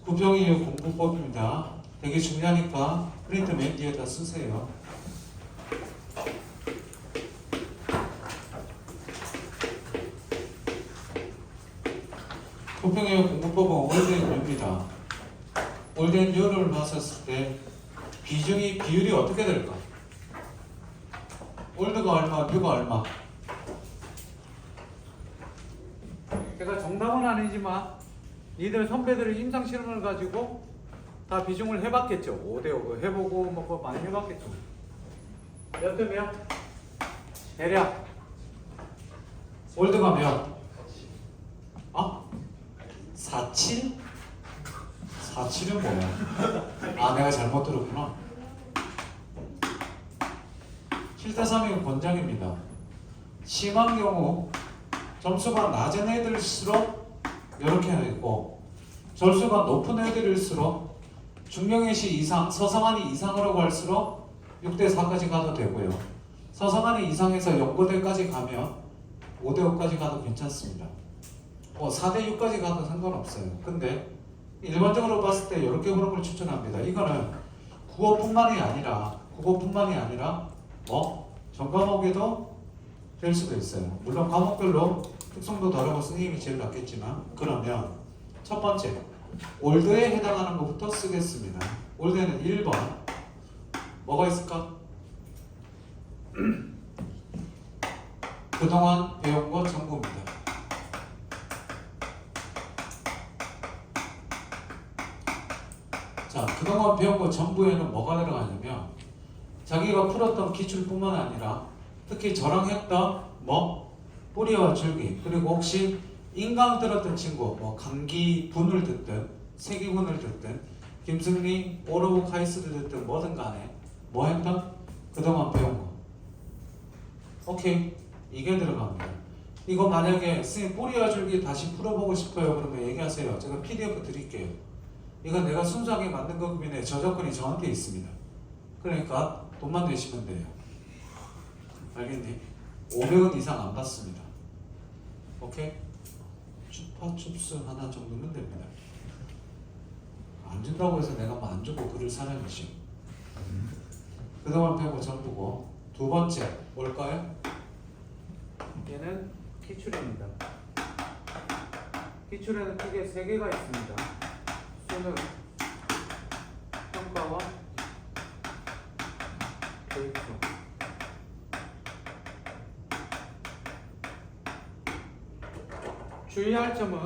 부평이의 공부법입니다. 되게 중요하니까 프린트 맨 뒤에다 쓰세요. 부평이의 공부법은 올드앤 뉴입니다. 올드앤 뉴를 봤었을 때 비율이 어떻게 될까? 올드가 얼마, 뉴가 얼마? 제가 정답은 아니지만 니들 선배들의 임상 실험을 가지고 다 비중을 해봤겠죠. 5대5 해보고 뭐 그거 많이 해봤겠죠. 몇 대 몇? 대략 올드가 몇? 47? 47은 뭐야? 내가 잘못 들었구나. 7대3이면 권장입니다. 심한 경우 점수가 낮은 애들일수록 이렇게 하고 점수가 높은 애들일수록 중명예시 이상, 서성한이 이상으로 갈수록 6대4까지 가도 되고요. 서성한이 이상해서 연고대까지 가면 5대5까지 가도 괜찮습니다. 4대6까지 가도 상관없어요. 근데 일반적으로 봤을 때 이렇게 보는 걸 추천합니다. 이거는 국어뿐만이 아니라 전 과목에도 될 수도 있어요. 물론 과목별로 특성도 다르고 선생님이 제일 낫겠지만, 그러면 첫 번째 올드에 해당하는 것부터 쓰겠습니다. 올드에는 1번 뭐가 있을까? 그동안 배운 것 전부입니다. 자, 그동안 배운 것 전부에는 뭐가 들어가냐면 자기가 풀었던 기출뿐만 아니라 특히 저랑 했던 뿌리와 줄기, 그리고 혹시 인강 들었던 친구, 강기 분을 듣든 세기분을 듣든 김승리 오르브 카이스를 듣든 뭐든 간에 뭐 했던? 그동안 배운 거. 오케이, 이게 들어갑니다. 이거 만약에 선생님 뿌리와 줄기 다시 풀어보고 싶어요 그러면 얘기하세요. 제가 PDF 드릴게요. 이건 내가 순수하게 만든 거기 때문에 저작권이 저한테 있습니다. 그러니까 돈만 내시면 돼요. 알겠니? 500원 이상 안 받습니다. 오케이? 추파춥스 하나 정도면 됩니다. 안 준다고 해서 내가 안 주고 그럴 사람이지. 그동안 배운 전부고. 두 번째 뭘까요? 얘는 기출입니다. 기출에는 크게 3개가 있습니다. 수능, 평가와 교육청. 주의할 점은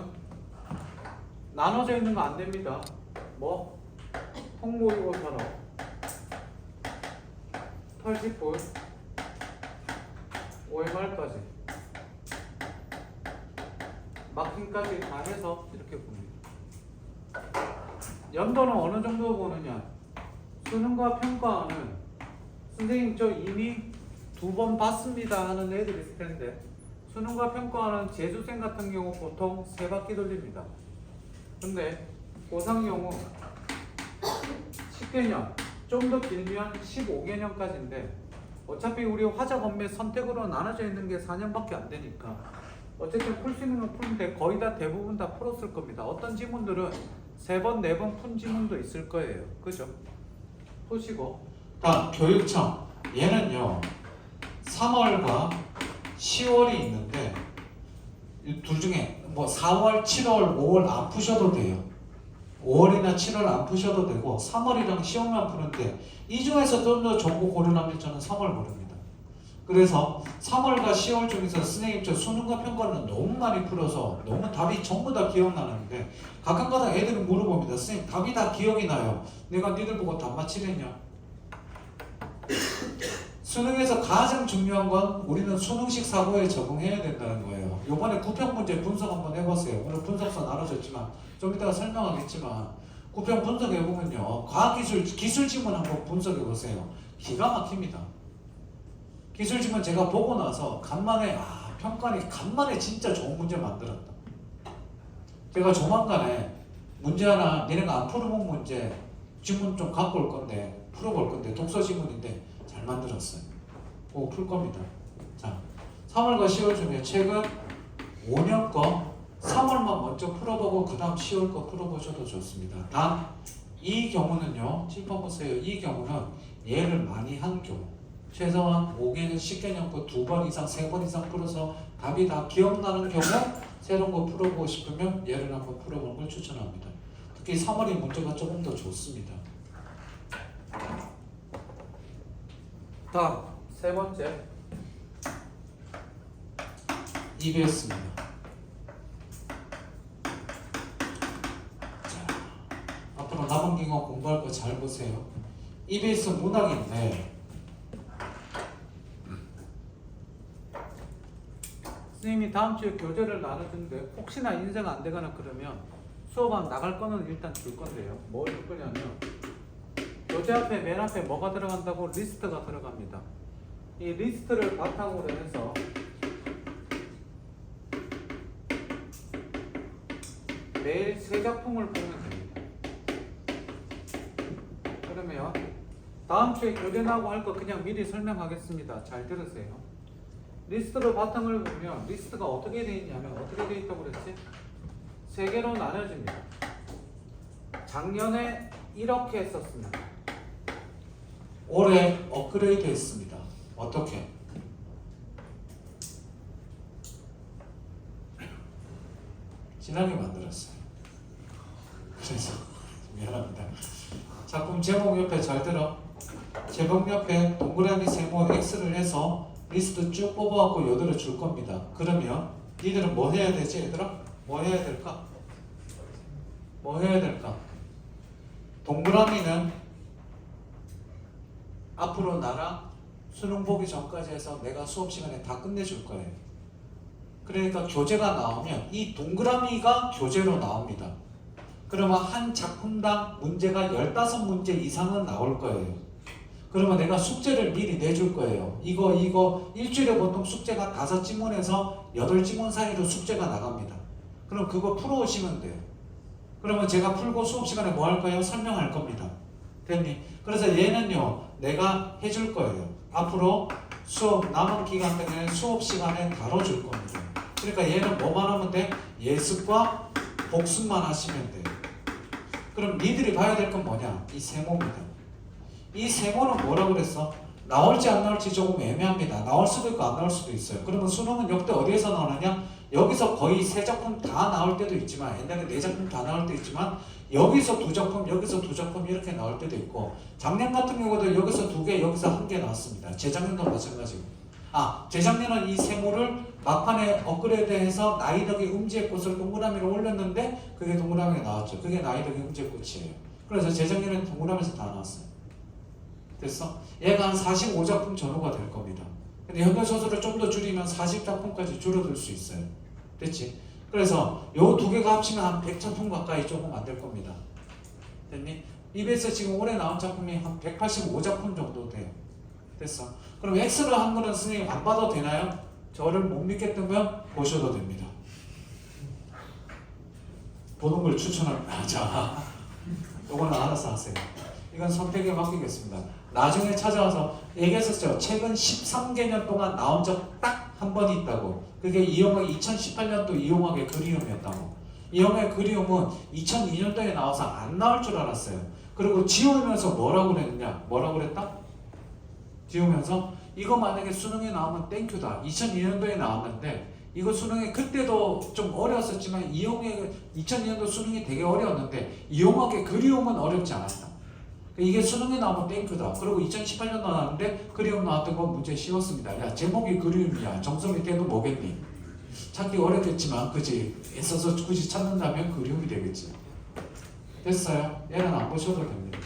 나눠져 있는 거 안 됩니다. 홍보기고사로 털집분 OMR까지 마킹까지 다 해서 이렇게 봅니다. 연도는 어느 정도 보느냐? 수능과 평가는 선생님 저 이미 2번 봤습니다 하는 애들이 있을 텐데, 수능과 평가는 재수생 같은 경우 보통 3바퀴 돌립니다. 근데 고3 경우 10개년, 좀 더 길면 15개년까지인데 어차피 우리 화자 검매 선택으로 나눠져 있는 게 4년밖에 안 되니까 어쨌든 풀 수 있는 건 푸는데 거의 다 대부분 다 풀었을 겁니다. 어떤 지문들은 3번, 4번 푼 지문도 있을 거예요. 그죠? 푸시고. 다음 교육청. 얘는요 3월과 10월이 있는데 이 둘 중에 4월, 7월, 5월 안 푸셔도 돼요. 5월이나 7월 안 푸셔도 되고 3월이랑 10월만 푸는데 이 중에서 좀 더 좋은 거 고르라면 저는 3월 고릅니다. 그래서 3월과 10월 중에서 선생님 저 수능과 평가는 너무 많이 풀어서 너무 답이 전부 다 기억나는데 가끔가다 애들은 물어봅니다. 선생님 답이 다 기억이 나요. 내가 니들 보고 답 맞히랬냐? 수능에서 가장 중요한 건 우리는 수능식 사고에 적응해야 된다는 거예요. 이번에 구평 문제 분석 한번 해보세요. 오늘 분석서 나눠줬지만 좀 이따가 설명하겠지만 구평 분석해보면요 기술 지문 한번 분석해보세요. 기가 막힙니다. 기술 지문 제가 보고 나서 간만에 평가니 간만에 진짜 좋은 문제 만들었다. 제가 조만간에 문제 하나 니네가 안 풀어본 문제 지문 좀 갖고 올 건데 풀어볼 건데 독서 지문인데 잘 만들었어요. 꼭 풀 겁니다. 자, 3월과 10월 중에 최근 5년 거 3월만 먼저 풀어보고 그 다음 10월 거 풀어보셔도 좋습니다. 단 이 경우는요, 짚어보세요. 이 경우는 얘를 많이 한 경우, 최소한 5개년, 10개년 거 2번 이상, 3번 이상 풀어서 답이 다 기억나는 경우 새로운 거 풀어보고 싶으면 얘를 한번 풀어보는 걸 추천합니다. 특히 3월이 문제가 조금 더 좋습니다. 다음 세 번째 EBS입니다. 앞으로 남은 기간 공부할 거 잘 보세요. EBS 문학인데 선생님이 다음 주에 교재를 나눠주는데 혹시나 인쇄가 안 되거나 그러면 수업안 나갈 거는 일단 줄 건데요. 뭘 줄 거냐면 교재 앞에 맨 앞에 뭐가 들어간다고 리스트가 들어갑니다. 이 리스트를 바탕으로 해서 매일 세 작품을 보면 됩니다. 그러면 다음 주에 교재 나오고 할 거 그냥 미리 설명하겠습니다. 잘 들으세요. 리스트로 바탕을 보면 리스트가 어떻게 되어 있냐면 어떻게 되어 있다고 그랬지? 세 개로 나눠집니다. 작년에 이렇게 했었습니다. 올해 업그레이드 했습니다. 어떻게? 진하게 만들었어요. 그래서 미안합니다. 작품 제목 옆에 잘 들어. 제목 옆에 동그라미 세모 X를 해서 리스트 쭉 뽑아갖고 여기로 줄 겁니다. 그러면 니들은 뭐 해야 되지 얘들아? 뭐 해야 될까? 뭐 해야 될까? 동그라미는 앞으로 나랑 수능 보기 전까지 해서 내가 수업 시간에 다 끝내줄 거예요. 그러니까 교재가 나오면 이 동그라미가 교재로 나옵니다. 그러면 한 작품당 문제가 15문제 이상은 나올 거예요. 그러면 내가 숙제를 미리 내줄 거예요. 이거 일주일에 보통 숙제가 5지문에서 8지문 사이로 숙제가 나갑니다. 그럼 그거 풀어오시면 돼요. 그러면 제가 풀고 수업 시간에 뭐 할 거예요? 설명할 겁니다. 됐니? 그래서 얘는요, 내가 해줄 거예요. 앞으로 수업 남은 기간 동안 수업 시간에 다뤄줄 겁니다. 그러니까 얘는 뭐만 하면 돼? 예습과 복습만 하시면 돼요. 그럼 니들이 봐야 될 건 뭐냐? 이 세모입니다. 이 세모는 뭐라고 그랬어? 나올지 안 나올지 조금 애매합니다. 나올 수도 있고 안 나올 수도 있어요. 그러면 수능은 역대 어디에서 나오느냐? 여기서 거의 3작품 다 나올 때도 있지만, 옛날에 4작품 다 나올 때도 있지만, 여기서 2작품, 여기서 2작품 이렇게 나올 때도 있고, 작년 같은 경우도 여기서 2개, 여기서 1개 나왔습니다. 재작년도 마찬가지고. 재작년은 이 세모를 막판에 업그레이드해서 나이덕의 음지의 꽃을 동그라미로 올렸는데 그게 동그라미가 나왔죠. 그게 나이덕의 음지의 꽃이에요. 그래서 재작년에는 동그라미에서 다 나왔어요. 됐어? 얘가 한 45작품 전후가 될 겁니다. 근데 현대소설을 좀 더 줄이면 40작품까지 줄어들 수 있어요. 됐지? 그래서 요 2개가 합치면 한 100작품 가까이 조금 안 될 겁니다. 됐니? EBS 지금 올해 나온 작품이 한 185작품 정도 돼요. 됐어? 그럼 X를 한 거는 선생님 안 봐도 되나요? 저를 못 믿겠다면 보셔도 됩니다. 보는 걸 추천합니다. 자, 요거는 알아서 하세요. 이건 선택에 맡기겠습니다. 나중에 찾아와서 얘기했었죠. 최근 13개년 동안 나온 적 딱 한 번 있다고. 그게 이용의 2018년도 이용학의 그리움이었다고. 이용의 그리움은 2002년도에 나와서 안 나올 줄 알았어요. 그리고 지우면서 뭐라고 그랬냐? 뭐라고 그랬다? 지우면서 이거 만약에 수능에 나오면 땡큐다. 2002년도에 나왔는데 이거 수능에 그때도 좀 어려웠었지만 이용의 2002년도 수능이 되게 어려웠는데 이용학의 그리움은 어렵지 않았다. 이게 수능에 나오면 땡큐다. 그리고 2018년 나왔는데 그리움 나왔던 건 문제 쉬웠습니다. 야, 제목이 그리움이야. 정서 밑에는 뭐겠니? 찾기 어렵겠지만 그지? 애써서 굳이 찾는다면 그리움이 되겠지. 됐어요? 얘는 안 보셔도 됩니다.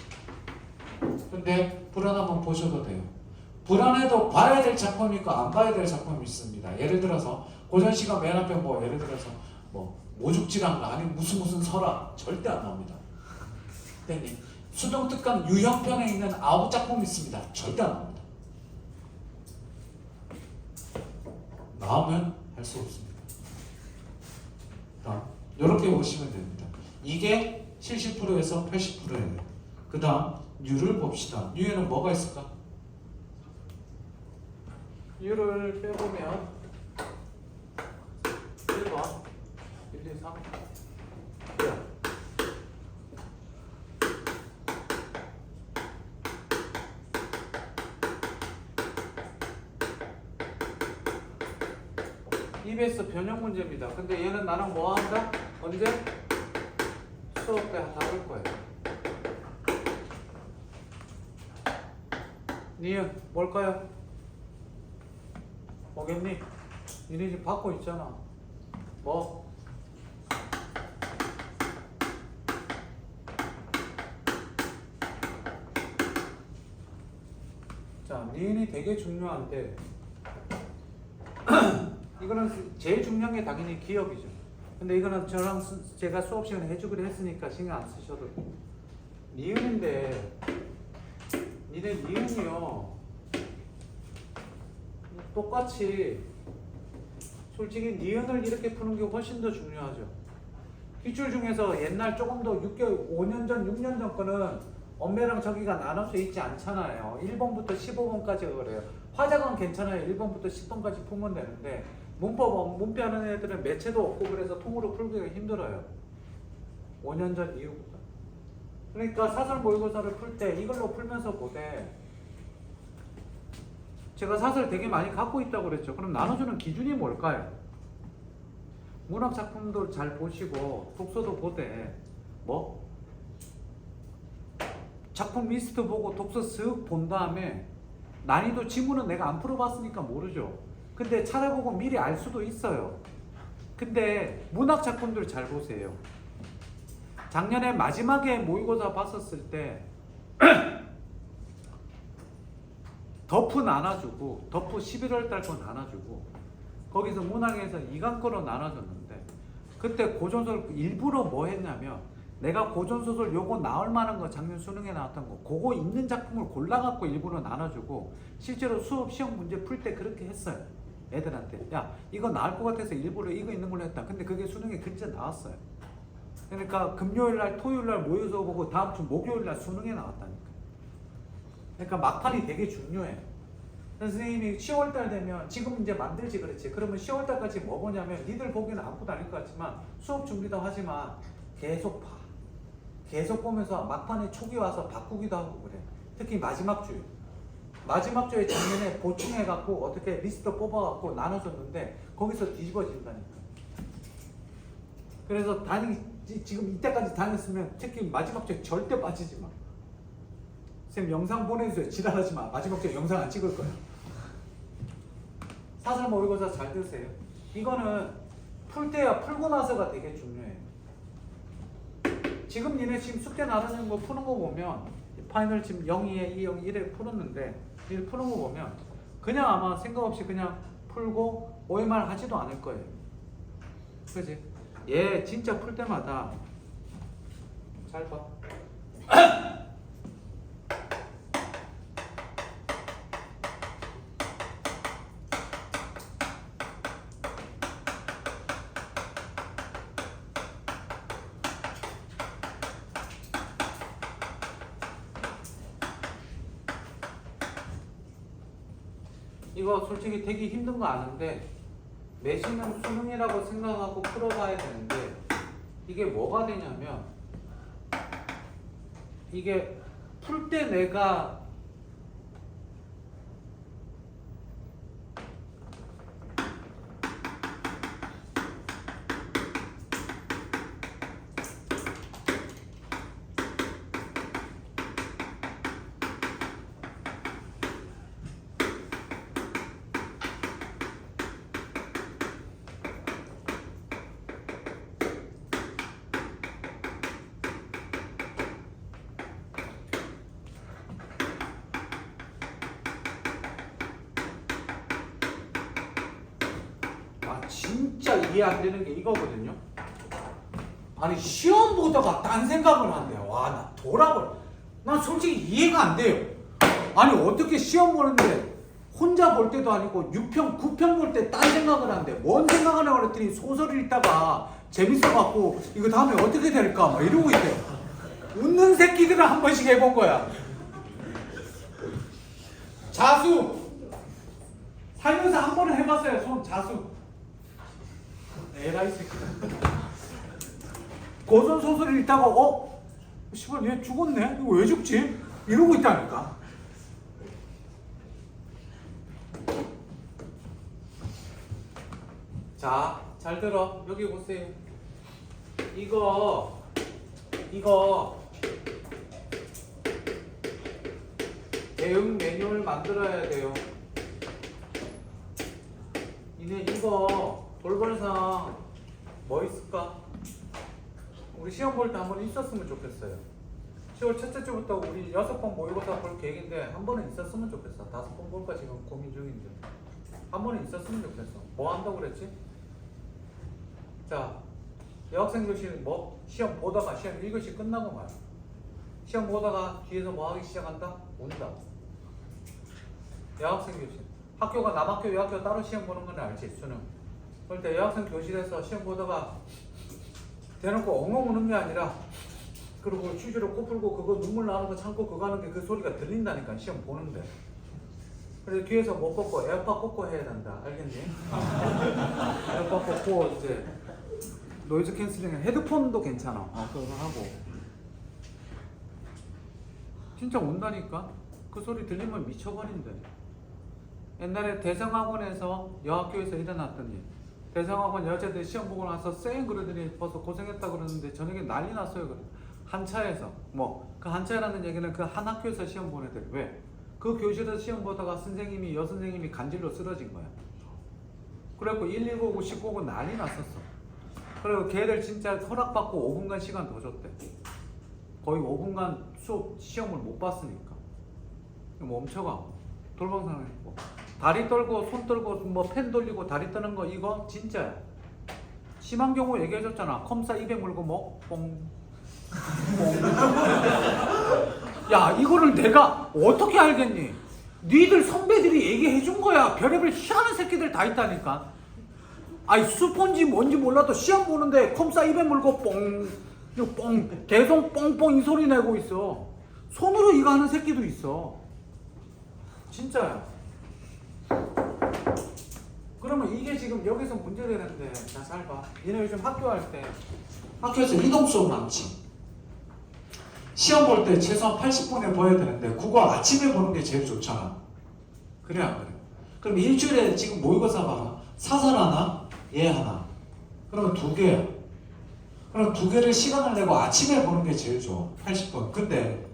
근데 불안하면 보셔도 돼요. 불안해도 봐야 될 작품이 있고 안 봐야 될 작품이 있습니다. 예를 들어서 고전 시간 맨 앞에 뭐 예를 들어서 뭐 모죽지랑 아니면 무슨 설화 절대 안 나옵니다. 됐니? 수능 특강 유형편에 있는 9작품이 있습니다. 절대 안 나옵니다. 나오면 할 수 없습니다. 다음 이렇게 보시면 됩니다. 이게 70%에서 80%예요. 그 다음 U를 봅시다. U에는 뭐가 있을까? U를 빼보면 1번, 1, 2, 3. EBS 변형 문제입니다. 근데 얘는 나랑 뭐 한다? 언제? 수업 때 다룰 거예요. 니은 뭘까요? 뭐겠니? 니네 지금 받고 있잖아. 뭐? 자, 니은이 되게 중요한데 이거는 제일 중요한 게 당연히 기억이죠. 근데 이거는 저랑 제가 수업 시간에 해주기로 했으니까 신경 안 쓰셔도 돼요. 니은인데 니네 니은이요 똑같이 솔직히 니은을 이렇게 푸는 게 훨씬 더 중요하죠. 기출 중에서 옛날 조금 더 6개월, 5년 전, 6년 전 거는 엄매랑 저기가 나눠져 있지 않잖아요. 1번부터 15번까지가 그래요. 화작은 괜찮아요. 1번부터 10번까지 풀면 되는데 문법하는 애들은 매체도 없고 그래서 통으로 풀기가 힘들어요. 5년 전 이후부터. 그러니까 사설 모의고사를 풀 때 이걸로 풀면서 보되 제가 사설 되게 많이 갖고 있다고 그랬죠. 그럼 나눠주는 기준이 뭘까요? 문학 작품도 잘 보시고 독서도 보되 뭐? 작품 리스트 보고 독서 쓱 본 다음에 난이도 지문은 내가 안 풀어봤으니까 모르죠. 근데 찾아보고 미리 알 수도 있어요. 근데 문학 작품들 잘 보세요. 작년에 마지막에 모의고사 봤었을 때 덕후 나눠주고 덕후 11월 달 거 나눠주고 거기서 문학에서 2강 거로 나눠줬는데 그때 고전소설 일부러 뭐 했냐면 내가 고전소설 요거 나올 만한 거 작년 수능에 나왔던 거 그거 있는 작품을 골라갖고 일부러 나눠주고 실제로 수업 시험 문제 풀 때 그렇게 했어요. 애들한테 야 이거 나올 것 같아서 일부러 이거 있는 걸로 했다. 근데 그게 수능에 진짜 나왔어요. 그러니까 금요일날 토요일날 모여서 보고 다음 주 목요일날 수능에 나왔다니까. 그러니까 막판이 되게 중요해요. 선생님이 10월달 되면 지금 이제 만들지 그렇지. 그러면 10월달까지 뭐 보냐면 니들 보기에는 아무것도 아닐 것 같지만 수업 준비도 하지만 계속 봐. 계속 보면서 막판에 촉이 와서 바꾸기도 하고 그래. 특히 마지막 주에. 마지막 주에 작년에 보충해갖고 어떻게 리스트 뽑아갖고 나눠줬는데 거기서 뒤집어진다니까. 그래서 지금 이때까지 다녔으면 특히 마지막 주에 절대 빠지지 마. 쌤 영상 보내주세요. 지랄하지 마. 마지막 주에 영상 안 찍을 거야. 사설 모의고사 잘 드세요. 이거는 풀 때야 풀고 나서가 되게 중요해요. 지금 니네 지금 숙제 나누는 거 푸는 거 보면 파이널 지금 0, 2에 2, 0, 1에 풀었는데 일 푸는 거 보면 그냥 아마 생각 없이 그냥 풀고 OMR 하지도 않을 거예요. 그지? 얘 진짜 풀 때마다 잘 봐. 이거 솔직히 되게 힘든 거 아는데 내신은 수능이라고 생각하고 풀어봐야 되는데 이게 뭐가 되냐면 이게 풀 때 내가 진짜 이해 안 되는 게 이거거든요. 아니 시험 보다가 딴 생각을 한대요. 와 나 돌아버려. 난 솔직히 이해가 안 돼요. 아니 어떻게 시험 보는데 혼자 볼 때도 아니고 6평, 9평 볼 때 딴 생각을 한대. 뭔 생각을 하고 그랬더니 소설을 읽다가 재밌어갖고 이거 다음에 어떻게 될까 막 이러고 있대요. 웃는 새끼들은 한 번씩 해본 거야. 자수 살면서 한 번은 해봤어요. 손 자수. 에라이 새끼들. 고전 소설을 읽다가 씨발 얘 죽었네? 이거 왜 죽지? 이러고 있다니까. 자, 잘 들어. 여기 보세요. 이거 대응 매뉴얼 만들어야 돼요. 이네 이거 돌발상 뭐 있을까? 우리 시험 볼 때 한 번 있었으면 좋겠어요. 10월 첫째 주부터 우리 6번 모의고사 볼 계획인데 한 번은 있었으면 좋겠어. 5번 볼까 지금 고민 중인데 한 번은 있었으면 좋겠어. 뭐 한다고 그랬지? 자, 여학생 교실 뭐 시험 보다가 시험 1교시 끝나고 말 시험 보다가 뒤에서 뭐 하기 시작한다? 운다. 여학생 교실 학교가 남학교 여학교 따로 시험 보는 건 알지? 수능. 그럴 때 여학생 교실에서 시험 보다가 대놓고 엉엉 우는 게 아니라 그리고 휴지로 코 풀고 그거 눈물 나는 거 참고 그거 하는 게 그 소리가 들린다니까 시험 보는데. 그래서 뒤에서 못 걷고 에어팟 꽂고 해야 된다. 알겠니? 에어팟 꽂고 이제 노이즈 캔슬링 헤드폰도 괜찮아. 그거 하고 진짜 온다니까. 그 소리 들리면 미쳐버린대. 옛날에 대성학원에서 여학교에서 일어났던 일. 대성학원 여자들 시험 보고 나서 쌩 그러더니 벌써 고생했다 그러는데 저녁에 난리 났어요. 그래. 한 차에서 뭐 그 한 차라는 얘기는 그 한 학교에서 시험 보는 애들. 왜? 그 교실에서 시험 보다가 선생님이 여선생님이 간질로 쓰러진 거야. 그래갖고 119고 19고 난리 났었어. 그리고 걔들 진짜 허락받고 5분간 시간 더 줬대. 거의 5분간 수업 시험을 못 봤으니까 멈춰가 돌방상을 했고 다리 떨고 손 떨고 뭐 펜 돌리고 다리 떠는 거 이거 진짜야. 심한 경우 얘기해줬잖아. 컴사 200 물고 뭐 뽕. 야 이거를 내가 어떻게 알겠니? 니들 선배들이 얘기해준 거야. 별의별 희한한 새끼들 다 있다니까. 아이 스폰지 뭔지 몰라도 시험 보는데 컴사 200 물고 뽕 계속 뽕뽕 이 소리 내고 있어. 손으로 이거 하는 새끼도 있어. 진짜야. 그러면 이게 지금 여기서 문제되는데 자 잘 봐. 얘네 요즘 학교 할 때 학교에서 이동 수업 많지. 시험 볼 때 최소한 80분에 봐야 되는데 그거 아침에 보는 게 제일 좋잖아. 그래 안 그래? 그럼 일주일에 지금 모의고사 봐라. 사설 하나, 얘 하나. 그러면 2개야. 그럼 2개를 시간을 내고 아침에 보는 게 제일 좋아. 80분. 근데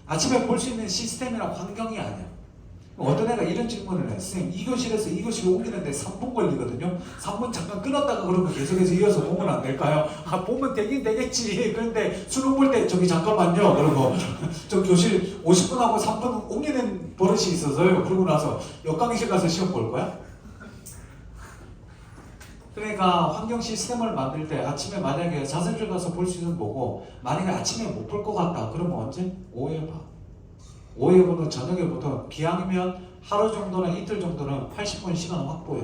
아침에 볼 수 있는 시스템이랑 환경이 아니야. 어떤 애가 이런 질문을 해. 선생님, 이 교실에서 이 교실로 옮기는데 3분 걸리거든요. 3분 잠깐 끊었다가 그러면 계속해서 이어서 보면 안 될까요? 아, 보면 되긴 되겠지. 그런데 수능 볼 때 저기 잠깐만요. 그러고 저 교실 50분 하고 3분 옮기는 버릇이 있어서요. 그러고 나서 역강의실 가서 시험 볼 거야? 그러니까 환경 시스템을 만들 때 아침에 만약에 자습실 가서 볼 수 있는 보고 만약에 아침에 못 볼 것 같다. 그러면 언제? 오후에 봐. 오후에 보든 저녁에 보든 기왕이면 하루 정도나 이틀 정도는 80분 시간 확보해.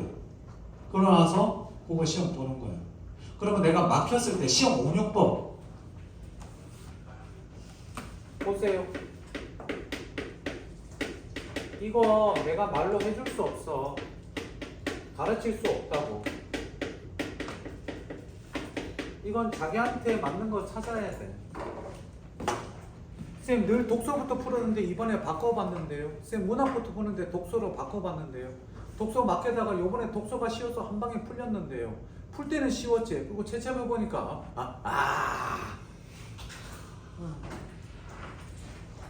그러고 나서 그거 시험 보는 거예요. 그러면 내가 막혔을 때 시험 운용법 보세요. 이거 내가 말로 해줄 수 없어. 가르칠 수 없다고. 이건 자기한테 맞는 거 찾아야 돼. 쌤 늘 독서부터 풀었는데 이번에 바꿔봤는데요. 쌤 문학부터 푸는데 독서로 바꿔봤는데요. 독서 맡게다가 요번에 독서가 쉬워서 한 방에 풀렸는데요. 풀 때는 쉬웠지. 그리고 채점해보니까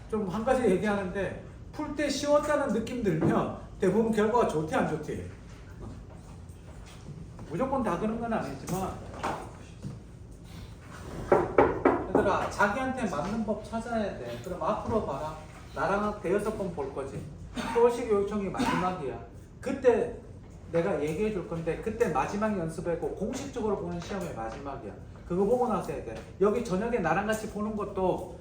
좀 한 가지 얘기하는데 풀 때 쉬웠다는 느낌 들면 대부분 결과가 좋대 안 좋대? 무조건 다 그런 건 아니지만 얘들아 자기한테 맞는 법 찾아야 돼. 그럼 앞으로 봐라. 나랑 대여섯 번 볼 거지. 서울시 교육청이 마지막이야. 그때 내가 얘기해 줄 건데 그때 마지막 연습하고 공식적으로 보는 시험이 마지막이야. 그거 보고 나서 해야 돼. 여기 저녁에 나랑 같이 보는 것도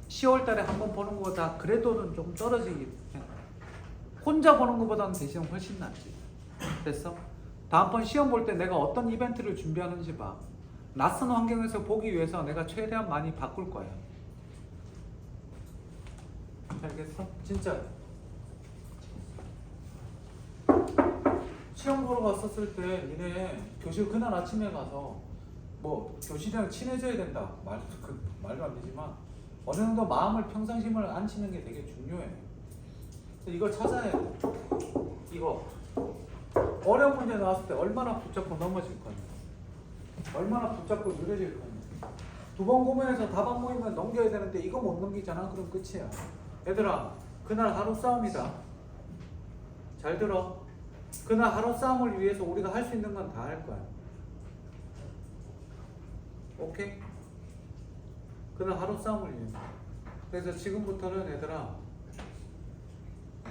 10월 달에 한 번 보는 거보다 그래도는 좀 떨어지기 해. 혼자 보는 것보다는 대시험 훨씬 낫지. 됐어? 다음번 시험 볼 때 내가 어떤 이벤트를 준비하는지 봐. 낯선 환경에서 보기 위해서 내가 최대한 많이 바꿀 거야. 알겠어? 진짜. 시험 보러 갔었을 때 니네 교실 그날 아침에 가서 뭐 교실이랑 친해져야 된다 말도 안 되지만 어느 정도 마음을 평상심을 앉히는 게 되게 중요해. 그래서 이걸 찾아야 돼. 이거 어려운 문제 나왔을 때 얼마나 붙잡고 넘어질 거냐, 얼마나 붙잡고 느려질 거냐. 두 번 고민해서 답 안 보이면 넘겨야 되는데 이거 못 넘기잖아. 그럼 끝이야. 얘들아, 그날 하루 싸움이다. 잘 들어. 그날 하루 싸움을 위해서 우리가 할 수 있는 건 다 할 거야. 오케이? 그날 하루 싸움을 위해서. 그래서 지금부터는 얘들아,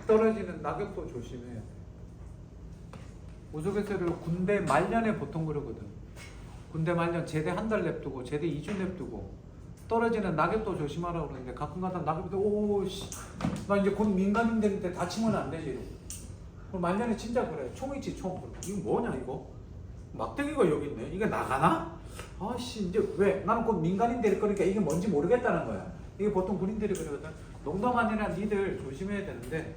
떨어지는 낙엽도 조심해야 돼. 우스갯소리로 군대 말년에 보통 그러거든. 군대 말년 제대 한 달 냅두고 제대 2주 냅두고 떨어지는 낙엽도 조심하라고 그러는데 가끔가다 낙엽도 오씨 나 이제 곧 민간인 되는데 다치면 안 되지 이러고. 그럼 말년에 진짜 그래. 총 있지 총. 이거 뭐냐 이거? 막대기가 여기 있네. 이게 나가나? 아씨 이제 왜? 나는 곧 민간인 될 거니까 이게 뭔지 모르겠다는 거야. 이게 보통 군인들이 그러거든. 농담 아니라 니들 조심해야 되는데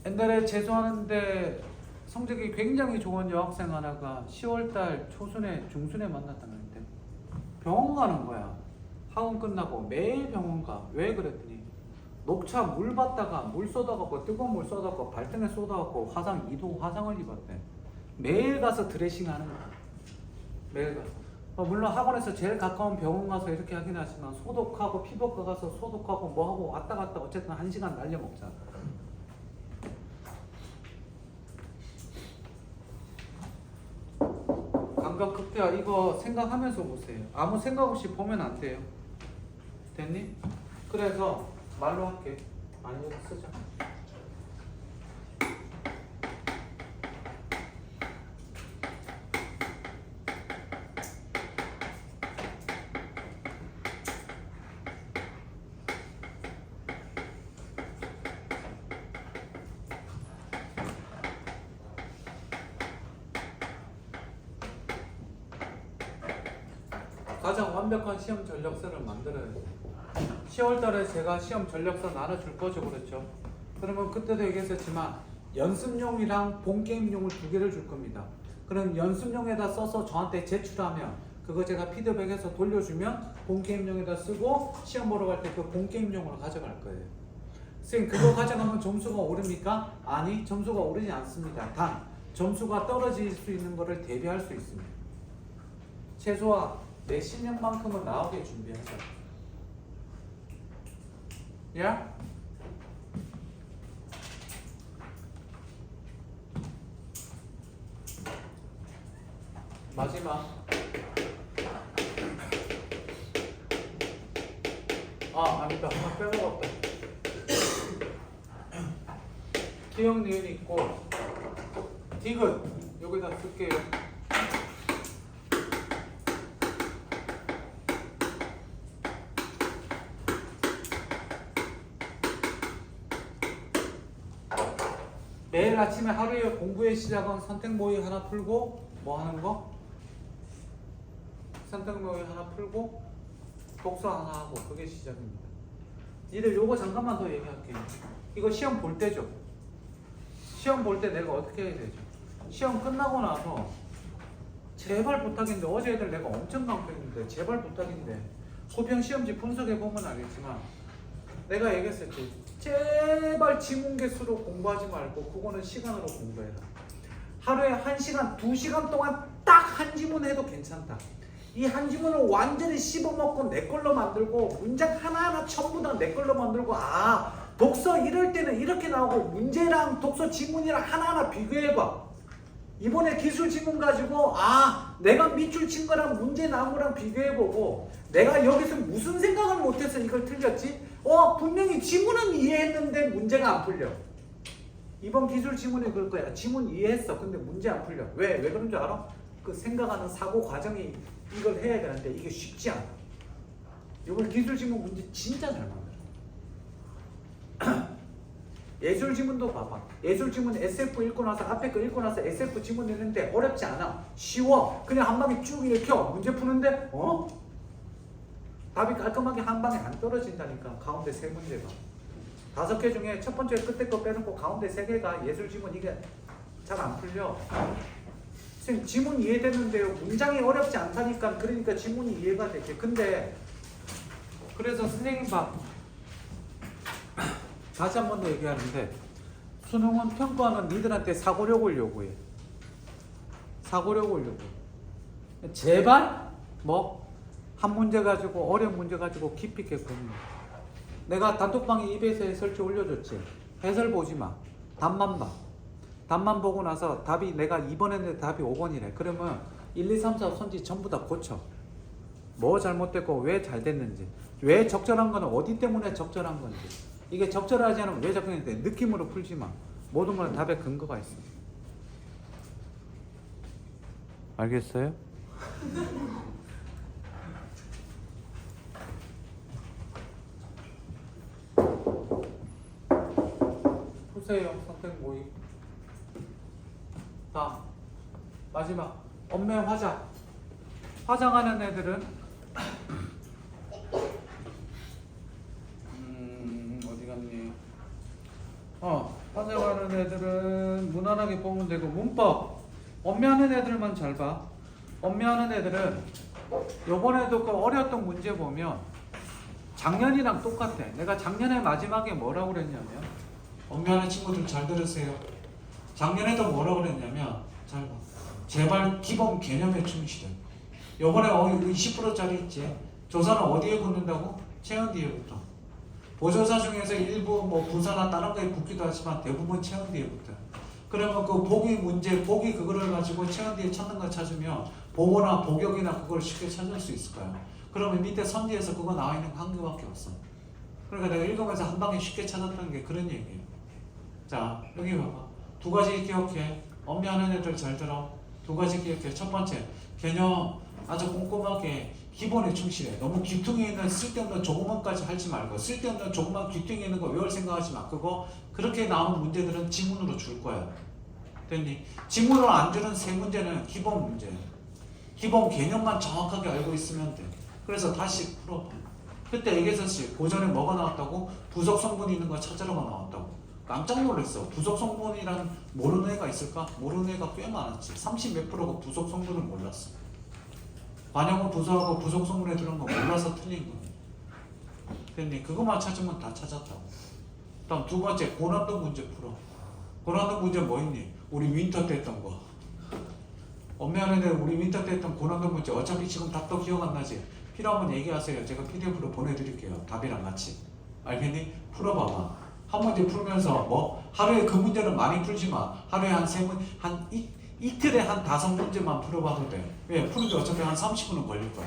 옛날에 재수하는데 성적이 굉장히 좋은 여학생 하나가 10월달 초순에 중순에 만났다는데 병원 가는 거야. 학원 끝나고 매일 병원 가. 왜 그랬더니 녹차 물 받다가 물 쏟아갖고 뜨거운 물 쏟아갖고 발등에 쏟아갖고 화상 2도 화상을 입었대. 매일 가서 드레싱 하는 거야. 매일 가서. 물론 학원에서 제일 가까운 병원 가서 이렇게 하긴 하지만 소독하고 피부과 가서 소독하고 뭐하고 왔다 갔다 어쨌든 1시간 날려먹자. 감각 급해야. 이거 생각하면서 보세요. 아무 생각 없이 보면 안 돼요. 됐니? 그래서 말로 할게. 아니 여기 쓰자. 가장 완벽한 시험 전력서를 만들어야 돼. 10월달에 제가 시험 전력서 나눠줄 거죠, 그렇죠? 그러면 그때도 얘기했었지만 연습용이랑 본게임용을 두 개를 줄 겁니다. 그럼 연습용에다 써서 저한테 제출하면 그거 제가 피드백해서 돌려주면 본게임용에다 쓰고 시험 보러 갈 때 그 본게임용으로 가져갈 거예요. 선생님 그거 가져가면 점수가 오릅니까? 아니, 점수가 오르지 않습니다. 단 점수가 떨어질 수 있는 것을 대비할 수 있습니다. 최소한 내 실력만큼은 나오게 준비하자. 야? 마지막. 아니다. 하나 빼먹었다. 기억 니은 있고 디귿 여기다 쓸게요. 매일 아침에 하루의 공부의 시작은 선택 모의 하나 풀고 뭐 하는 거? 선택 모의 하나 풀고 독서 하나 하고 그게 시작입니다. 니들 요거 잠깐만 더 얘기할게요. 이거 시험 볼 때죠. 시험 볼 때 내가 어떻게 해야 되죠? 시험 끝나고 나서 제발 부탁인데 어제 애들 내가 엄청 강조했는데 제발 부탁인데 고평 시험지 분석해보면 알겠지만 내가 얘기했었지. 제발 지문 개수로 공부하지 말고 그거는 시간으로 공부해라. 하루에 1시간, 2시간 동안 딱 한 지문 해도 괜찮다. 이 한 지문을 완전히 씹어먹고 내 걸로 만들고 문장 하나하나 전부 다 내 걸로 만들고 독서 이럴 때는 이렇게 나오고 문제랑 독서 지문이랑 하나하나 비교해봐. 이번에 기술 지문 가지고 내가 밑줄 친 거랑 문제 나온 거랑 비교해보고 내가 여기서 무슨 생각을 못해서 이걸 틀렸지? 분명히 지문은 이해했는데 문제가 안 풀려. 이번 기술 지문이 그럴 거야. 지문 이해했어. 근데 문제 안 풀려. 왜 그런 줄 알아? 그 생각하는 사고 과정이 이걸 해야 되는데 이게 쉽지 않아. 이번 기술 지문 문제 진짜 잘 만들어. 예술 지문도 봐봐. 예술 지문 SF 읽고 나서 앞에 거 읽고 나서 SF 지문 읽는데 어렵지 않아. 쉬워. 그냥 한 방에 쭉 읽혀. 문제 푸는데 답이 깔끔하게 한 방에 안 떨어진다니까. 가운데 세 문제가 5개 중에 첫 번째 끝에 거 빼놓고 가운데 3개가 예술 지문 이게 잘 안 풀려. 선생님 지문 이해됐는데요. 문장이 어렵지 않다니까. 그러니까 지문이 이해가 되지. 근데 그래서 선생님 봐. 다시 한 번 더 얘기하는데 수능은 평가는 니들한테 사고력을 요구해. 사고력을 요구해. 제발 뭐 한 문제 가지고 어려운 문제 가지고 깊이 있게 고민해. 내가 단톡방에 EBS 해설지 올려줬지. 해설 보지 마. 답만 봐. 답만 보고 나서 답이 내가 2번 했는데 답이 5번이래. 그러면 1, 2, 3, 4 선지 전부 다 고쳐. 뭐 잘못됐고 왜 잘 됐는지. 왜 적절한 거는 어디 때문에 적절한 건지. 이게 적절하지 않으면 왜 적절한데 느낌으로 풀지 마. 모든 건 답에 근거가 있어. 알겠어요? 푸세요. 선택 모의. 다음 마지막 엄매 화장. 화장하는 애들은 어디 갔니? 화장하는 애들은 무난하게 보면 되고 문법 엄매하는 애들만 잘 봐. 엄매하는 애들은 요번에도 그 어려웠던 문제 보면 작년이랑 똑같아. 내가 작년에 마지막에 뭐라고 그랬냐면 엄매하는 친구들 잘 들으세요. 작년에도 뭐라고 그랬냐면 잘 봐. 제발 기본 개념에 충실해. 요번에 20%짜리 있지. 조사는 어디에 붙는다고? 체온 뒤에 붙어. 보조사 중에서 일부 뭐 부사나 다른 거에 붙기도 하지만 대부분 체온 뒤에 붙어. 그러면 그 보기 문제, 보기 그거를 가지고 체온 뒤에 찾는 거 찾으면 보고나 복역이나 그걸 쉽게 찾을 수 있을 거야. 그러면 밑에 선지에서 그거 나와 있는 거 한 개밖에 없어. 그러니까 내가 읽으면서 한 방에 쉽게 찾았다는 게 그런 얘기예요. 자, 여기 봐봐. 두 가지 기억해. 엄매하는 애들 잘 들어. 두 가지 기억해. 첫 번째, 개념 아주 꼼꼼하게 기본에 충실해. 너무 귀퉁이 있는 쓸데없는 조그만까지 하지 말고 쓸데없는 조그만 귀퉁이 있는 거 외울 생각하지 마. 그거 그렇게 나오는 문제들은 지문으로 줄 거야. 됐니? 지문으로 안 주는 세 문제는 기본 문제야. 기본 개념만 정확하게 알고 있으면 돼. 그래서 다시 풀어봐. 그때 얘기했었지. 고전에 뭐가 나왔다고? 부속 성분이 있는 거 찾으러가 나왔다고. 깜짝 놀랐어. 부속 성분이란 모르는 애가 있을까? 모르는 애가 꽤 많았지. 30 몇 프로가 부속 성분을 몰랐어. 반영은 부수하고 부속 성분에 들어간 거 몰라서 틀린 거야. 됐니? 그거만 찾으면 다 찾았다고. 다음 두 번째, 고난도 문제 풀어. 고난도 문제 뭐 있니? 우리 윈터 때 했던 거. 엄매하는 애 우리 윈터 때 했던 고난도 문제. 어차피 지금 답도 기억 안 나지? 필요하면 얘기하세요. 제가 PDF로 보내드릴게요. 답이랑 같이. 알겠니? 풀어봐봐. 한 문제 풀면서 뭐 하루에 그 문제는 많이 풀지 마. 하루에 한 세 문, 이틀에 한 5문제만 풀어봐도 돼. 왜? 푸는데 어차피 한 30분은 걸릴 거야.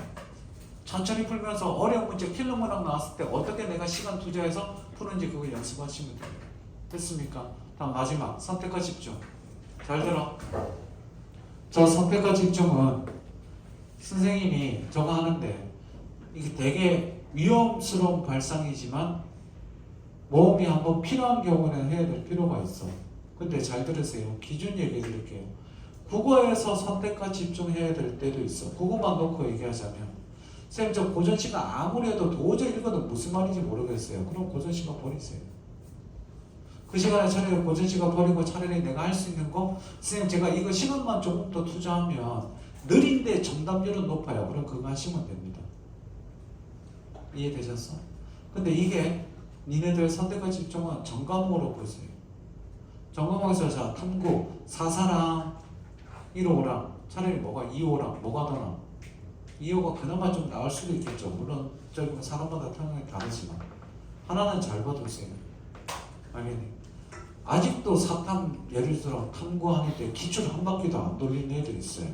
천천히 풀면서 어려운 문제 킬러 문항 나왔을 때 어떻게 내가 시간 투자해서 푸는지 그거 연습하시면 돼요. 됐습니까? 다음 마지막 선택과 집중. 잘 들어. 저 선택과 집중은 선생님이 저거 하는데 이게 되게 위험스러운 발상이지만 모험이 한번 필요한 경우는 해야 될 필요가 있어. 근데 잘 들으세요. 기준 얘기해 드릴게요. 국어에서 선택과 집중해야 될 때도 있어. 국어만 놓고 얘기하자면 선생님 저 고전시가 아무리 해도 도저히 읽어도 무슨 말인지 모르겠어요. 그럼 고전시가 버리세요. 그 시간에 차라리 고전시가 버리고 차라리 내가 할 수 있는 거 선생님 제가 이거 시간만 조금 더 투자하면 느린데 정답률은 높아요. 그럼 그거 하시면 됩니다. 이해되셨어? 근데 이게 니네들 선택과 집중은 전과목으로 보세요. 전과목에서 자 탐구, 사사랑 1호랑 차라리 뭐가 2호랑 뭐가 더 나아? 2호가 그나마 좀 나을 수도 있겠죠. 물론 저기 사람마다 평형이 다르지만 하나는 잘 봐두세요. 알겠니? 아직도 사탐 예를 들어 탐구하는데 기출 한 바퀴도 안 돌리는 애들 있어요.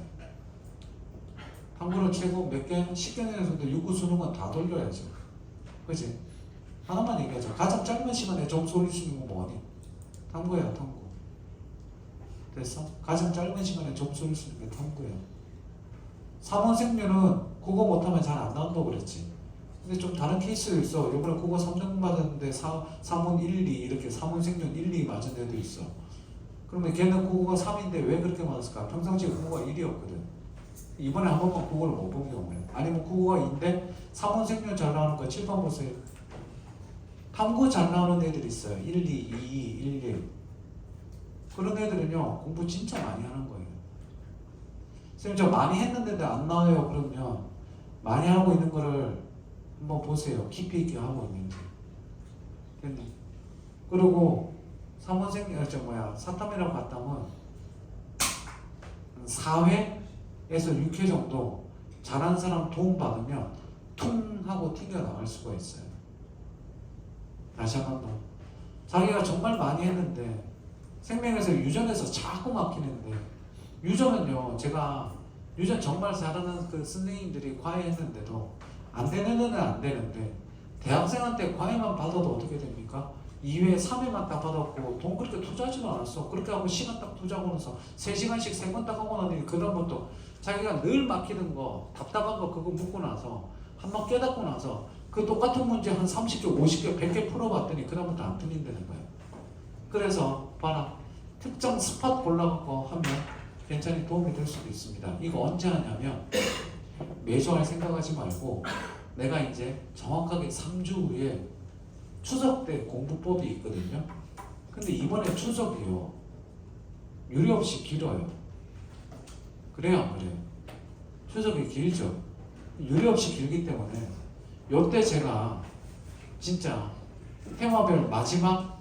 탐구는 최고 몇 개? 10개 내에서도 6구 수능은 다 돌려야죠. 그치? 하나만 얘기하자. 가장 짧은 시간에 점수 올릴 수 있는 건 뭐니? 탐구야, 탐구. 됐어? 가장 짧은 시간에 점수 올릴 수 있는 게 탐구야. 3원 생명은 국어 못하면 잘 안 나온다고 그랬지. 근데 좀 다른 케이스도 있어. 이번에 국어 3등 맞았는데 3원 1, 2 이렇게 3원 생명 1, 2 맞은 애도 있어. 그러면 걔는 국어가 3인데 왜 그렇게 맞았을까? 평상시에 국어가 1이었거든. 이번에 한 번만 국어를 못 본 경우에. 아니면 국어가 2인데 3원 생명 잘 나오는 거 7번 보세요. 탐구 잘 나오는 애들 있어요. 1, 2, 2, 1, 1. 그런 애들은요 공부 진짜 많이 하는 거예요. 선생님 저 많이 했는데도 안 나와요. 그러면 많이 하고 있는 거를 한번 보세요. 깊이 있게 하고 있는지. 됐네. 그리고 3원생 사탐이라고 갔다면 4회에서 6회 정도 잘하는 사람 도움 받으면 퉁 하고 튕겨 나갈 수가 있어요. 다시 한번 더. 자기가 정말 많이 했는데 생명에서 유전에서 자꾸 막히는데, 유전은요, 제가 유전 정말 잘하는 그 선생님들이 과외했는데도 안 되는 애는 안 되는데, 대학생한테 과외만 받아도 어떻게 됩니까? 2회, 3회만 딱 받았고 돈 그렇게 투자하지도 않았어. 그렇게 하고 시간 딱 투자하고 나서 3시간씩 3번 딱 하고 나니 그 다음부터 자기가 늘 막히는 거, 답답한 거 그거 묻고 나서 한번 깨닫고 나서 그 똑같은 문제 한 30개, 50개, 100개 풀어봤더니 그 다음부터 안 틀린다는 거예요. 그래서 봐라, 특정 스팟 골라갖고 하면 괜찮이 도움이 될 수도 있습니다. 이거 언제 하냐면 매주 할 생각하지 말고 내가 이제 정확하게 3주 후에 추석 때 공부법이 있거든요. 근데 이번에 추석이요, 유리 없이 길어요. 그래요 안 그래요? 추석이 길죠. 유리 없이 길기 때문에 요때 제가 진짜 테마별 마지막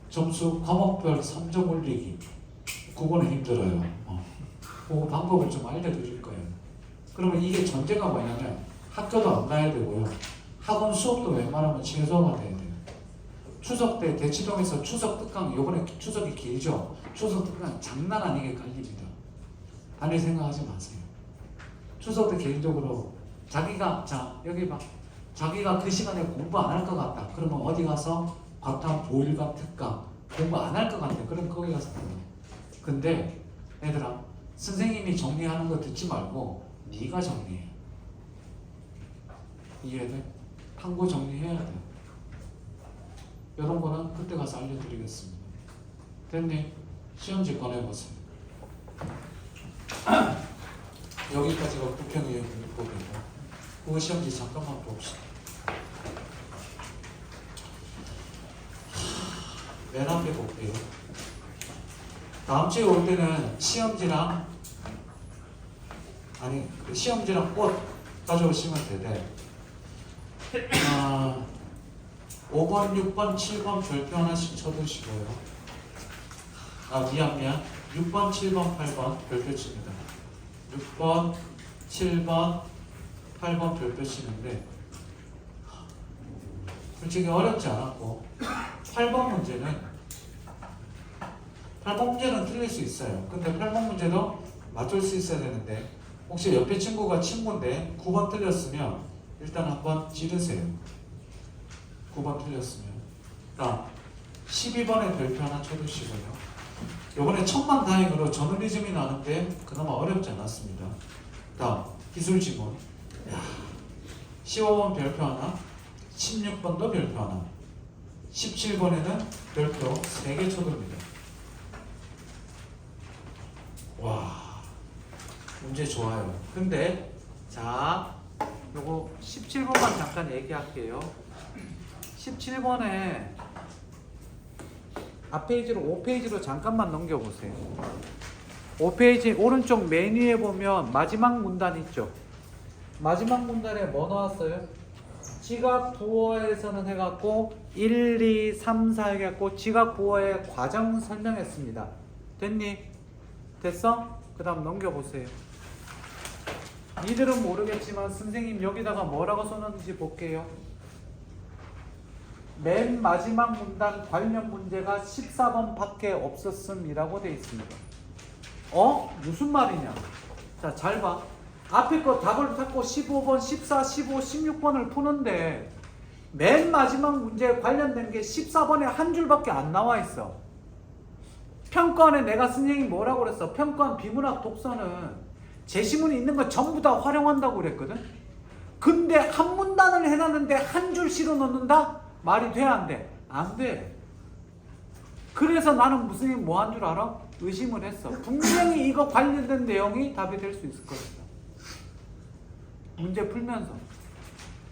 점수 과목별 3점 올리기, 그거는 힘들어요. 그 방법을 좀 알려드릴 거예요. 그러면 이게 전제가 뭐냐면 학교도 안 가야 되고요, 학원 수업도 웬만하면 최소화가 돼야 돼요. 추석 때 대치동에서 추석 특강, 요번에 추석이 길죠. 추석 특강 장난 아니게 갈립니다. 다른 생각하지 마세요. 추석 때 개인적으로 자기가, 자 여기 봐, 자기가 그 시간에 공부 안 할 것 같다. 그러면 어디 가서 과탐 보일과 특강 공부 안 할 것 같아. 그럼 거기 가서 들어. 근데 얘들아, 선생님이 정리하는 거 듣지 말고 네가 정리해. 이해돼? 탐구 정리해야 돼. 이런 거는 그때 가서 알려드리겠습니다. 됐니? 시험지 꺼내보세요. 여기까지가 국회의원 문법이고, 그거 시험지 잠깐만 봅시다. 맨 앞에 볼게요. 다음 주에 올 때는 시험지랑 꽃 가져오시면 되대. 5번, 6번, 7번 별표 하나씩 쳐두시고요. 미안. 6번, 7번, 8번 별표 칩니다. 6번, 7번, 8번 별표 치는데 솔직히 어렵지 않았고 8번 문제는 틀릴 수 있어요. 근데 8번 문제도 맞출 수 있어야 되는데, 혹시 옆에 친구가 친구인데 9번 틀렸으면 일단 한번 찌르세요. 9번 틀렸으면. 12번에 별표 하나 쳐두시고요. 요번에 천만다행으로 저널리즘이 나는데 그나마 어렵지 않았습니다. 다음 기술지문. 15번 별표 하나, 16번도 별표 하나, 17번에는 별표 3개 쳐둡니다. 와, 문제 좋아요. 근데 자, 요거 17번만 잠깐 얘기할게요. 17번에 앞페이지로 5페이지로 잠깐만 넘겨보세요. 5페이지 오른쪽 메뉴에 보면 마지막 문단 있죠. 마지막 문단에 뭐 나왔어요? 지각 부호에서는 해갖고 1, 2, 3, 4 해갖고 지각 부호의 과정 설명했습니다. 됐니? 됐어? 그 다음 넘겨보세요. 니들은 모르겠지만 선생님 여기다가 뭐라고 써놨는지 볼게요. 맨 마지막 문단 관련 문제가 14번 밖에 없었음이라고 되어 있습니다. 무슨 말이냐? 자, 잘 봐. 앞에 거 답을 찾고 15번, 14, 15, 16번을 푸는데 맨 마지막 문제에 관련된 게 14번에 한 줄밖에 안 나와 있어. 평가원에 내가 선생님이 뭐라고 그랬어? 평가원 비문학 독서는 제시문이 있는 거 전부 다 활용한다고 그랬거든? 근데 한 문단을 해놨는데 한 줄 실어 넣는다? 말이 돼, 안 돼? 안 돼. 그래서 나는 무슨 뭐 한 줄 알아? 의심을 했어. 분명히 이거 관련된 내용이 답이 될 수 있을 것이다. 문제 풀면서.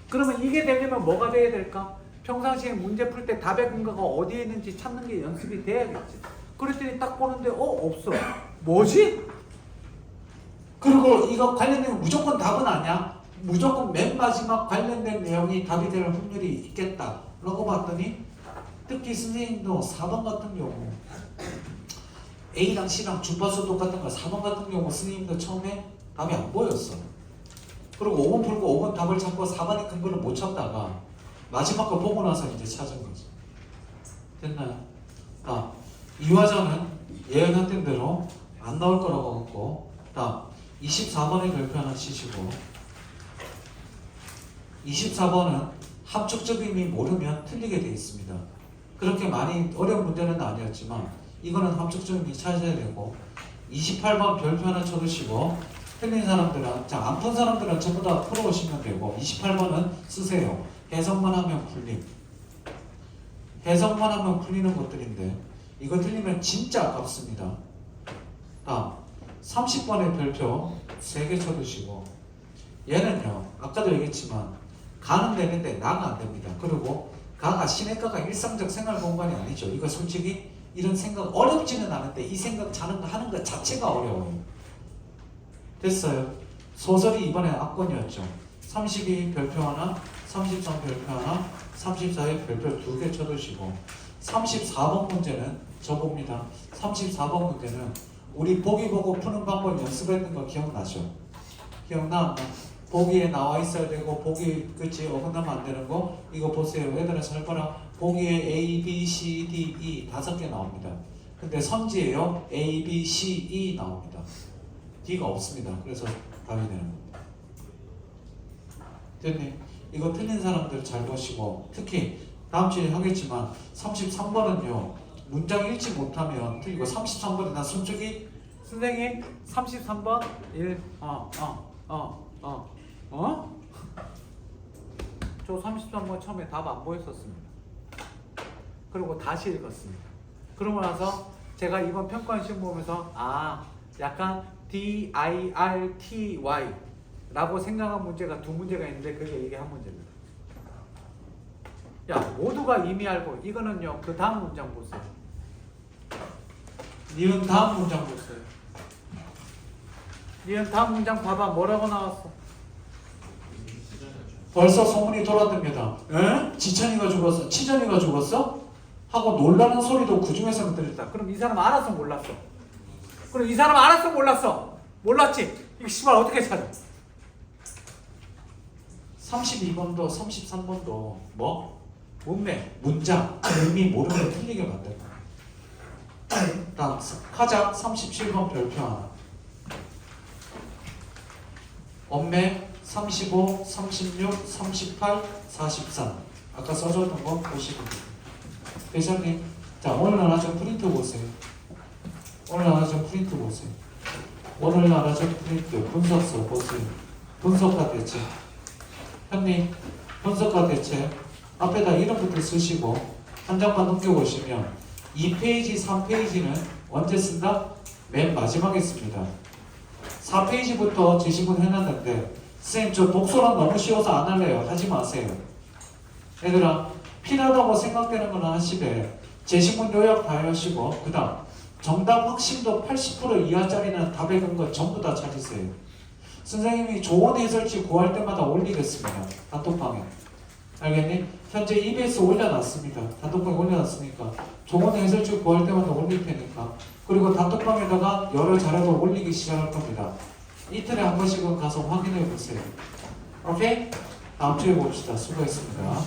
그러면 이게 되려면 뭐가 돼야 될까? 평상시에 문제 풀 때 답의 근거가 어디에 있는지 찾는 게 연습이 돼야겠지. 그랬더니 딱 보는데 없어. 뭐지? 그리고 이거 관련된 무조건 답은 아니야. 무조건 맨 마지막 관련된 내용이 답이 될 확률이 있겠다 라고 봤더니 특히 선생님도 4번 같은 경우 A랑 C랑 주파수 똑같은 거 4번 같은 경우 선생님도 처음에 답이 안 보였어. 그리고 5번 풀고 5번 답을 찾고 4번의 큰 거를 못 찾다가 마지막 거 보고 나서 이제 찾은 거지. 됐나요? 이화자는 예언했던 대로 안 나올 거라고 했고, 24번의 별표 하나 치시고, 24번은 함축적임이 모르면 틀리게 되어 있습니다. 그렇게 많이 어려운 문제는 아니었지만 이거는 함축적임이 찾아야 되고, 28번 별표 하나 쳐두시고, 틀린 사람들은, 자, 안 푼 사람들은 전부 다 풀어오시면 되고, 28번은 쓰세요. 해석만 하면 풀림. 해석만 하면 풀리는 것들인데 이거 틀리면 진짜 아깝습니다. 30번의 별표 3개 쳐두시고, 얘는요 아까도 얘기했지만 가는 되는데 나가 안 됩니다. 그리고 가가 시내가가 일상적 생활 공간이 아니죠. 이거 솔직히 이런 생각 어렵지는 않은데 이 생각 하는 것 자체가 어려워요. 됐어요. 소설이 이번에 압권이었죠. 32 별표 하나, 33 별표 하나, 34의 별표 2개 쳐두시고, 34번 문제는 저봅니다. 34번 문제는 우리 보기 보고 푸는 방법 연습했던 거 기억나죠? 기억나? 보기에 나와 있어야 되고 보기 그치 어긋나면 안 되는 거 이거 보세요. 얘들아 잘 봐라. 보기에 A, B, C, D, E 5개 나옵니다. 근데 선지에요 A, B, C, E 나옵니다. D가 없습니다. 그래서 답이 되는 겁니다. 됐니? 이거 틀린 사람들 잘 보시고, 특히 다음 주에 하겠지만 33번은요 문장 읽지 못하면 틀리고, 33번은 나 솔직히 선생님 33번 1저 33번 처음에 답 안 보였었습니다. 그리고 다시 읽었습니다. 그러고 나서 제가 이번 평가원 시험 보면서 약간 DIRTY 라고 생각한 문제가 2문제가 있는데 그게 이게 한 문제입니다. 야, 모두가 이미 알고, 이거는요 그 다음 문장 보세요. 니은 다음 문장 보세요. 니은 다음 문장 봐봐. 뭐라고 나왔어? 벌써 소문이 돌았답니다. 에? 지천이가 죽었어? 치전이가 죽었어? 하고 놀라는 소리도 그 중에서는 들렸다. 그럼 이 사람 알았어 몰랐어? 그럼 이 사람 알았어 몰랐어? 몰랐지? 이거 씨발 어떻게 찾아? 32번도 33번도 뭐? 문장 의미 모르면 틀리게 만든다. 다음 카작 37번 별표 하나, 엄매 35, 36, 38, 43 아까 써줬던 거 보시고. 회장님, 자 오늘 하나 좀 프린트 보세요. 오늘 하나 좀 프린트 보세요. 오늘 하나 좀 프린트 분석서 보세요. 분석과 대체. 형님, 분석과 대체 앞에다 이름부터 쓰시고 한 장만 넘겨보시면 2페이지, 3페이지는 언제 쓴다? 맨 마지막에 씁니다. 4페이지부터 제시문 해놨는데 선생님 저 독서란 너무 쉬워서 안 할래요. 하지 마세요. 얘들아 필요하다고 생각되는 건 하시되 제시문 요약 다 하시고 그 다음 정답 확신도 80% 이하짜리는 답의 근거 전부 다 찾으세요. 선생님이 좋은 해설지 구할 때마다 올리겠습니다. 단톡방에. 알겠니? 현재 EBS 올려놨습니다. 단톡방에 올려놨으니까 좋은 해설지 구할 때마다 올릴 테니까. 그리고 단톡방에다가 여러 자료를 올리기 시작할 겁니다. 이틀에 한 번씩은 가서 확인해 보세요. 오케이? 다음 주에 봅시다. 수고했습니다.